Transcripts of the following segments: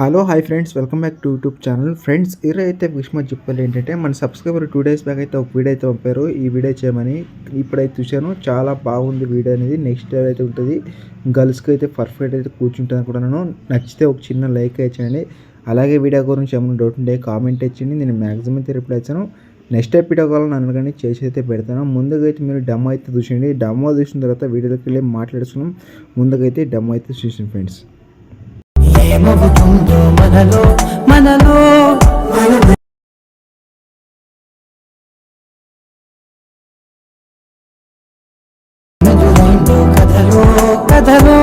Hello hi friends, welcome back to YouTube channel. Friends, ఈరోజు అయితే విషయం చెప్పాలి ఏంటంటే, మన సబ్స్క్రైబర్ 2 days బ్యాక్ అయితే ఒక వీడియో అయితే పంపారు ఈ వీడియో చేయమని. ఇప్పుడైతే చూశాను, చాలా బాగుంది వీడియో అనేది. నెక్స్ట్ లెవెల్ అయితే ఉంటుంది. గర్ల్స్కి అయితే పర్ఫెక్ట్ అయితే కూర్చుంటుంది అనుకుంటున్నాను. నచ్చితే ఒక చిన్న లైక్ ఇచ్చేయండి. అలాగే వీడియో గురించి ఏమైనా డౌట్ ఉంటే కామెంట్ ఇచ్చింది, నేను మ్యాక్సిమం అయితే రిప్లై ఇచ్చాను. నెక్స్ట్ టైప్ వీడియో కావాలని నన్ను కానీ చేసి అయితే పెడతాను. ముందుగా అయితే మీరు డెమో అయితే చూసిండి. డెమో చూసిన తర్వాత వీడియోలోకి వెళ్ళి మాట్లాడుతున్నాం. ముందుగా అయితే డెమో అయితే చూసింది ఫ్రెండ్స్. ఏమవుతుందో మనలో మనలో కథలో కథలో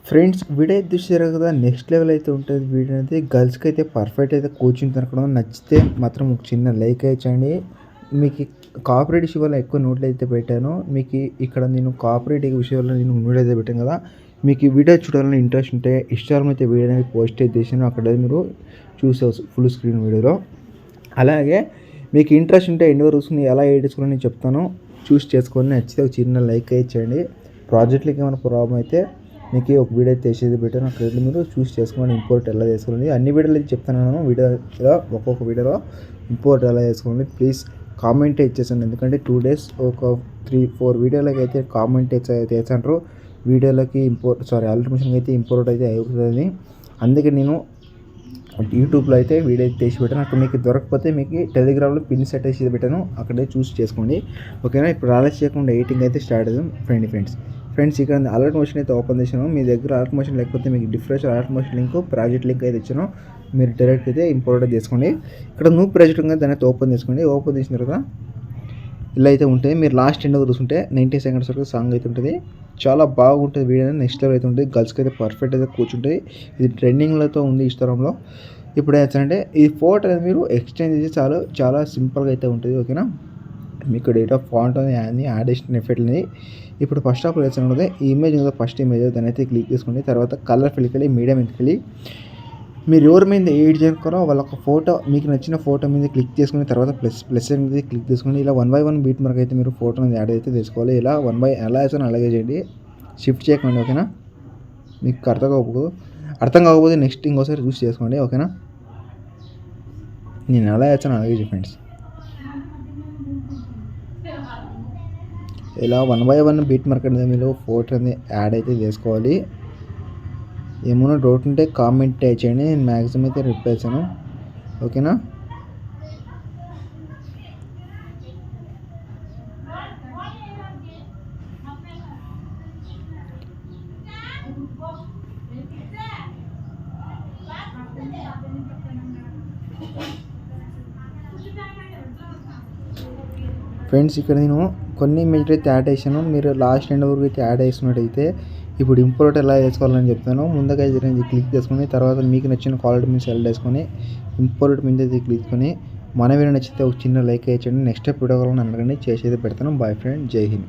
ఫ్రెండ్స్, వీడియో అయితే చూసారు కదా, నెక్స్ట్ లెవెల్ అయితే ఉంటుంది. వీడియో అయితే గర్ల్స్కి అయితే పర్ఫెక్ట్ అయితే కోచింగ్ దొరకడం. నచ్చితే మాత్రం ఒక చిన్న లైక్ ఇచ్చండి. మీకు కాపరేట్ విషయంలో ఎక్కువ నోట్లు అయితే పెట్టాను. మీకు ఇక్కడ నేను కాపరేట్ విషయంలో నేను నోట్ అయితే పెట్టాను కదా. మీకు ఈ వీడియో చూడాలని ఇంట్రెస్ట్ ఉంటే ఇన్స్టాగ్రామ్ అయితే వీడియో అనేది పోస్ట్ అయితే చేసాను. అక్కడ మీరు చూసేవచ్చు ఫుల్ స్క్రీన్ వీడియోలో. అలాగే మీకు ఇంట్రెస్ట్ ఉంటే ఎండ్ వరకు చూసుకుని ఎలా ఎడిట్ చేసుకోవాలని నేను చెప్తాను. చూస్ చేసుకొని నచ్చితే ఒక చిన్న లైక్ ఇచ్చేయండి. ప్రాజెక్ట్లకి ఏమైనా ప్రాబ్లం అయితే మీకు ఒక వీడియో అయితే చేసేది పెట్టాను. అక్కడ మీరు చూస్ చేసుకోండి ఇంపోర్ట్ ఎలా చేసుకోండి. అన్ని వీడియోలు అయితే చెప్తాను. వీడియోలో ఒక్కొక్క వీడియోలో ఇంపోర్ట్ ఎలా చేసుకోండి. ప్లీజ్ కామెంట్ ఇచ్చేసాను. ఎందుకంటే 2 days ఒక 3-4 వీడియోలకి అయితే కామెంట్ చేశారు. వీడియోలకి ఆల్టర్నేషన్ అయితే ఇంపోర్ట్ అయితే అవుతుంది. అందుకే నేను యూట్యూబ్లో అయితే వీడియో తీసి పెట్టాను. అక్కడ మీకు దొరకకపోతే మీకు టెలిగ్రామ్లో పిన్ సెట్ చేసి పెట్టాను. అక్కడే చూస్ చేసుకోండి. ఓకేనా? ఇప్పుడు ఆలస్యం చేయకుండా ఎడిటింగ్ అయితే స్టార్ట్ అవుతుంది. ఫ్రెండ్స్ ఇక్కడ అలర్ట్ మోషన్ అయితే ఓపెన్ చేశాను. మీ దగ్గర అలర్ట్ మోషన్ లేకపోతే మీకు difference alert motion link project link అయితే ఇచ్చాను. మీరు డైరెక్ట్ అయితే ఇంపోర్ట్ చేసుకోండి. ఇక్కడ న్యూ ప్రాజెక్ట్ ఉంది, దాన్ని అయితే ఓపెన్ చేసుకోండి. ఓపెన్ చేసిన తర్వాత ఇలా అయితే ఉంటుంది. మీరు లాస్ట్ ఎండ్ చూసుకుంటే 90 seconds వరకు సాంగ్ అయితే ఉంటుంది. చాలా బాగుంటుంది వీడియో. నెక్స్ట్ లెవెల్ అయితే ఉంటుంది. గర్ల్స్కి అయితే పర్ఫెక్ట్ అయితే కూర్చుంటుంది. ఇది ట్రెండింగ్లతో ఉంది ఇన్స్టాగ్రామ్లో. ఇప్పుడు ఏంటంటే ఈ ఫోటో అనేది మీరు ఎక్స్చేంజ్ చేసి చాలా సింపుల్గా అయితే ఉంటుంది. ఓకేనా? మీకు డేట్ ఆఫ్ ఫాంట్ అని యాడేషన్ ఎఫెక్ట్ అనేది ఇప్పుడు ఫస్ట్ ఆఫ్ ఆల్ వేసాను. ఈ ఇమేజ్ కదా, ఫస్ట్ ఇమేజ్ దాన్ని అయితే క్లిక్ చేసుకోండి. తర్వాత కలర్ ఫిల్కి వెళ్ళి మీడియం మీదకి వెళ్ళి మీరు ఎవరి మీద ఎడిట్ చేసుకోరో వాళ్ళ ఒక ఫోటో, మీకు నచ్చిన ఫోటో మీద క్లిక్ చేసుకుని తర్వాత ప్లస్ అనేది క్లిక్ చేసుకుని ఇలా 1 by 1 బీట్ మార్క్ అయితే మీరు ఫోటో అనేది యాడ్ అయితే చేసుకోవాలి. ఇలా 1 by ఎలా వేసానో అలాగే చేయండి. షిఫ్ట్ చేయకండి. ఓకేనా? మీకు అర్థం కాకపోతే నెక్స్ట్ ఇంకోసారి చూస్ చేసుకోండి. ఓకేనా? నేను ఎలా వేసాను అలాగే ఫ్రెండ్స్. ఇలా 1 by 1 బీట్ మార్క్ అనేది మీరు ఫోటో అనేది యాడ్ అయితే చేసుకోవాలి. ఏమైనా డౌట్ ఉంటే కామెంట్ చేయండి. నేను మ్యాక్సిమం అయితే రిప్లై ఇచ్చాను. ఓకేనా? ఫ్రెండ్స్, ఇక్కడ నేను కొన్ని ఇమేజ్లు అయితే యాడ్ చేశాను. మీరు లాస్ట్ ఎండ్ వరకు అయితే యాడ్ చేసినట్టయితే ఇప్పుడు ఇంపోర్ట్ ఎలా చేసుకోవాలని చెప్తాను. ముందుగా ఇది క్లిక్ చేసుకొని తర్వాత మీకు నచ్చిన క్వాలిటీ మీద సెలెక్ట్ చేసుకొని ఇంపోర్ట్ మీద అయితే క్లిక్ చేసుకొని మన వీడియో నచ్చితే ఒక చిన్న లైక్ వేయండి. నెక్స్ట్ వీడియో కావాలని అందరికీ చేసేది పెడతాను. బాయ్ ఫ్రెండ్, జై హింద్.